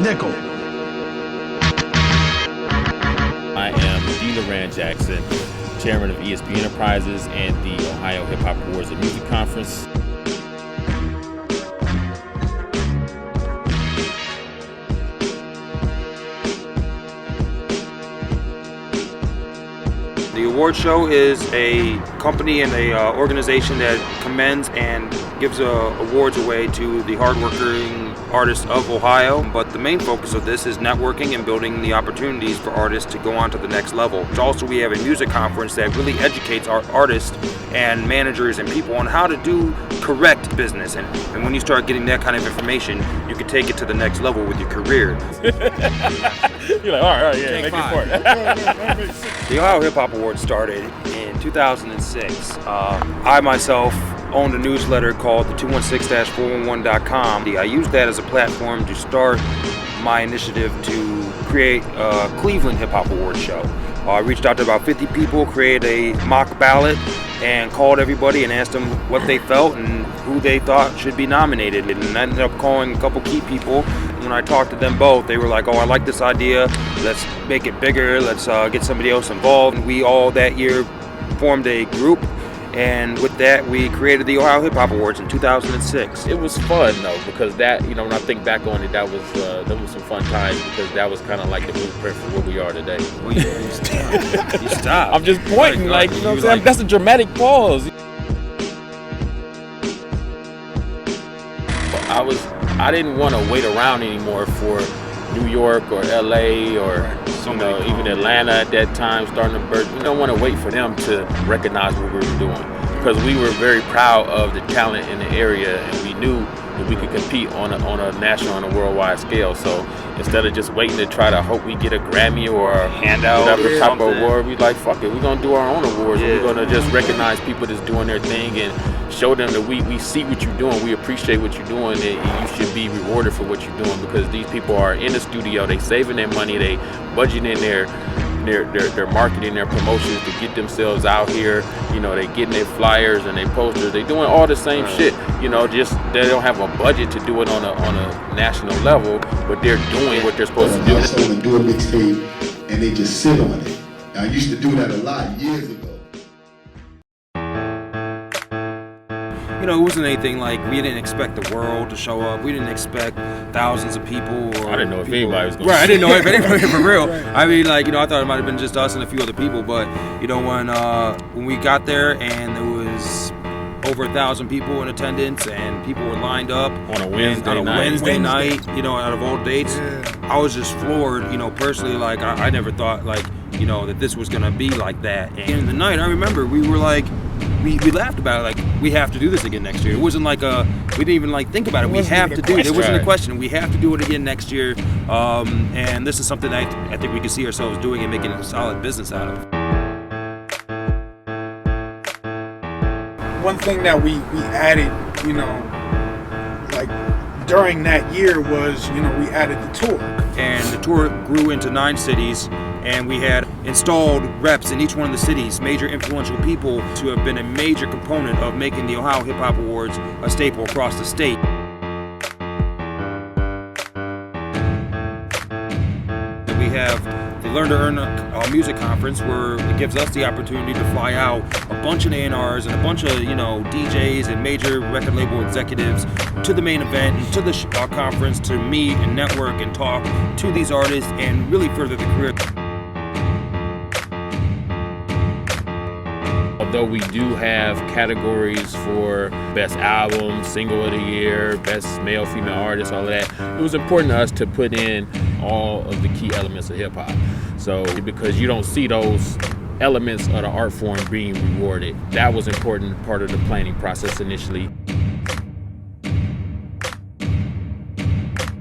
Nickel. I am D. Loran Jackson, chairman of ESP Enterprises and the Ohio Hip Hop Awards and Music Conference. The award show is a company and a organization that commends and gives awards away to the hardworking artists of Ohio. But the main focus of this is networking and building the opportunities for artists to go on to the next level. Also, we have a music conference that really educates our artists and managers and people on how to do correct business. And when you start getting that kind of information, you can take it to the next level with your career. You're like, all right, yeah, make it for it. The Ohio Hip Hop Awards started in 2006. I myself owned a newsletter called the 216-411.com. I used that as a platform to start my initiative to create a Cleveland Hip Hop Awards show. I reached out to about 50 people, created a mock ballot, and called everybody and asked them what they felt and who they thought should be nominated. And I ended up calling a couple key people. When I talked to them both, they were like, oh, I like this idea. Let's make it bigger. Let's get somebody else involved. And we all that year formed a group. And with that, we created the Ohio Hip Hop Awards in 2006. It was fun though, because that, when I think back on it, that was some fun times, because that was kind of like the blueprint for what we are today. Well, you stop. You stop. I'm just pointing, you know what I'm saying? That's a dramatic pause. I didn't want to wait around anymore for New York or LA or even Atlanta at that time starting to birth. We don't want to wait for them to recognize what we were doing, because we were very proud of the talent in the area, and we knew that we could compete on a national and a worldwide scale. So instead of just waiting to try to hope we get a Grammy or a handout, whatever type of award, we like, fuck it, we're gonna do our own awards. Yeah. We're gonna just recognize people that's doing their thing and show them that we see what you're doing, we appreciate what you're doing, and you should be rewarded for what you're doing, because these people are in the studio, they saving their money, they budgeting their marketing, their promotions to get themselves out here. They getting their flyers and their posters, they doing all the same shit. Just they don't have a budget to do it on a national level, but they're doing what they're supposed to do. Someone do a mixtape and they just sit on it. I used to do that a lot years ago. It wasn't anything like, we didn't expect the world to show up. We didn't expect thousands of people. I didn't know if anybody was going to. Right, I didn't know if anybody for real. I mean, I thought it might have been just us and a few other people. But when we got there and there was over 1,000 people in attendance and people were lined up on a Wednesday night, out of all dates, I was just floored. Personally, I never thought that this was gonna be like that. And in the night, I remember we were like, we laughed about it, we have to do this again next year. It wasn't like we didn't even think about it. We have to do it. It wasn't a question. We have to do it again next year. And this is something that I think we can see ourselves doing and making a solid business out of. One thing that we added, during that year was, we added the tour. And the tour grew into 9 cities, and we had installed reps in each one of the cities, major influential people to have been a major component of making the Ohio Hip Hop Awards a staple across the state. We have the Learn to Earn Music Conference, where it gives us the opportunity to fly out a bunch of A&Rs and a bunch of DJs and major record label executives to the main event and to the conference to meet and network and talk to these artists and really further the career. Although we do have categories for best album, single of the year, best male, female artist, all of that, it was important to us to put in all of the key elements of hip hop. So because you don't see those elements of the art form being rewarded, that was important part of the planning process initially.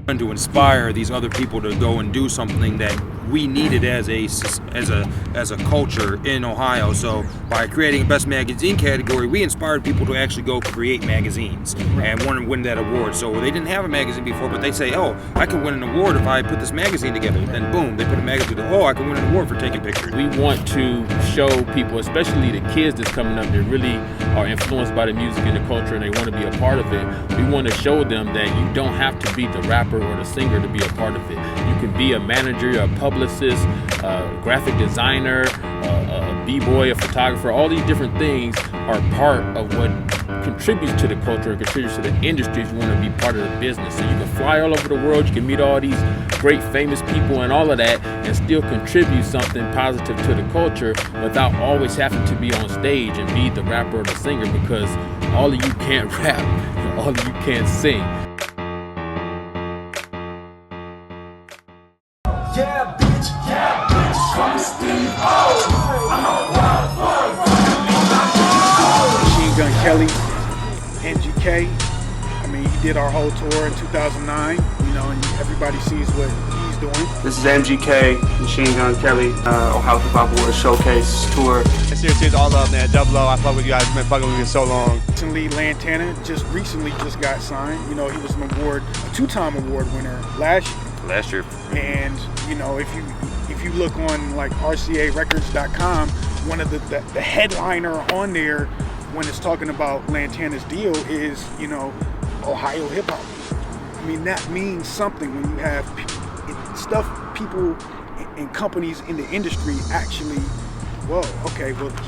And to inspire these other people to go and do something that we needed as a culture in Ohio. So by creating Best Magazine category, we inspired people to actually go create magazines and want to win that award. So they didn't have a magazine before, but they say, oh, I can win an award if I put this magazine together. Then boom, they put a magazine together. Oh, I can win an award for taking pictures. We want to show people, especially the kids that's coming up, that really are influenced by the music and the culture and they want to be a part of it. We want to show them that you don't have to be the rapper or the singer to be a part of it. You can be a manager, a publicist, a graphic designer, a b-boy, a photographer. All these different things are part of what contributes to the culture, contributes to the industry if you want to be part of the business. So you can fly all over the world, you can meet all these great famous people and all of that and still contribute something positive to the culture without always having to be on stage and be the rapper or the singer, because all of you can't rap, all of you can't sing. Yeah, bitch, call me Steve O. I'm a wild Machine Gun Kelly, MGK. I mean, he did our whole tour in 2009, you know, and everybody sees what he's doing. This is MGK, Machine Gun Kelly, Ohio Hip Hop Awards Showcase Tour. Seriously, all love, man. Double O, I fuck with you guys. I've been fucking with you so long. Recently, Lantana just got signed. You know, he was a two-time award winner last year. And you know, if you look on like RCARecords.com, one of the headliner on there when it's talking about Lantana's deal is, you know, Ohio hip hop. I mean, that means something when you have people and companies in the industry actually,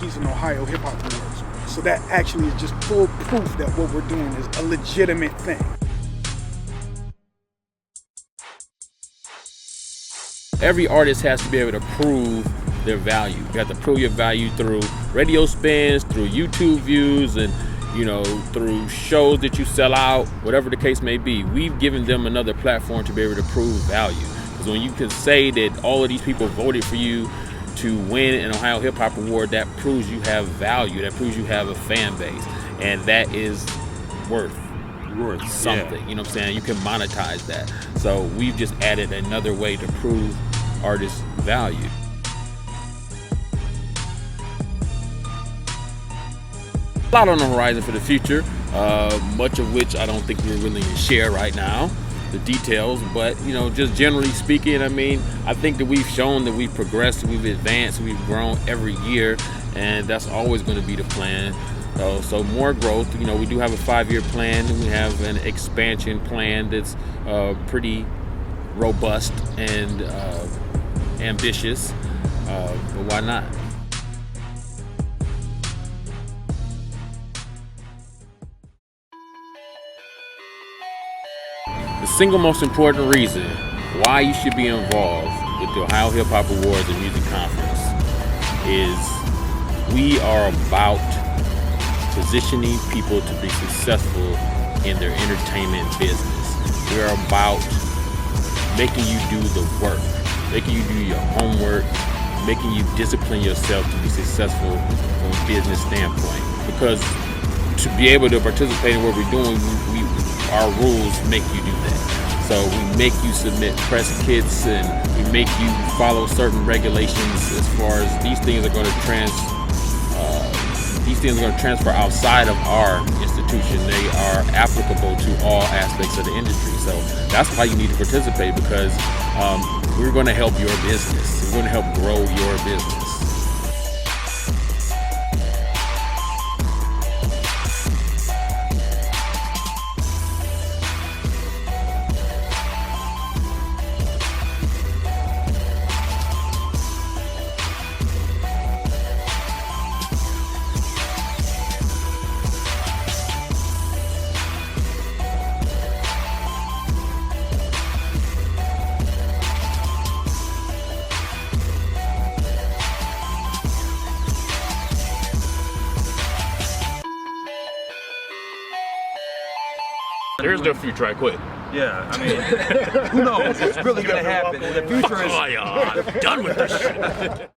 he's an Ohio hip hop award. So that actually is just full proof that what we're doing is a legitimate thing. Every artist has to be able to prove their value. You have to prove your value through radio spins, through YouTube views, and you know, through shows that you sell out, whatever the case may be. We've given them another platform to be able to prove value. Because when you can say that all of these people voted for you to win an Ohio Hip Hop Award, that proves you have value, that proves you have a fan base, and that is worth something. Yeah. You know what I'm saying? You can monetize that. So we've just added another way to prove artists' value. A lot on the horizon for the future, much of which I don't think we're willing to share right now, the details, but you know, just generally speaking, I mean, I think that we've shown that we've progressed, we've advanced, we've grown every year, and that's always going to be the plan. So more growth. You know, we do have a 5-year plan, and we have an expansion plan that's pretty robust and ambitious, but why not? The single most important reason why you should be involved with the Ohio Hip Hop Awards and Music Conference is we are about positioning people to be successful in their entertainment business. We're about making you do the work, making you do your homework, making you discipline yourself to be successful from a business standpoint. Because to be able to participate in what we're doing, our rules make you do that. So we make you submit press kits, and we make you follow certain regulations as far as these things are going to transfer outside of our institution. They are applicable to all aspects of the industry. So that's why you need to participate, because we're going to help your business. We're going to help grow your business. There's no future, I quit. Yeah, I mean, who knows what's really going to happen in the future? I'm done with this shit.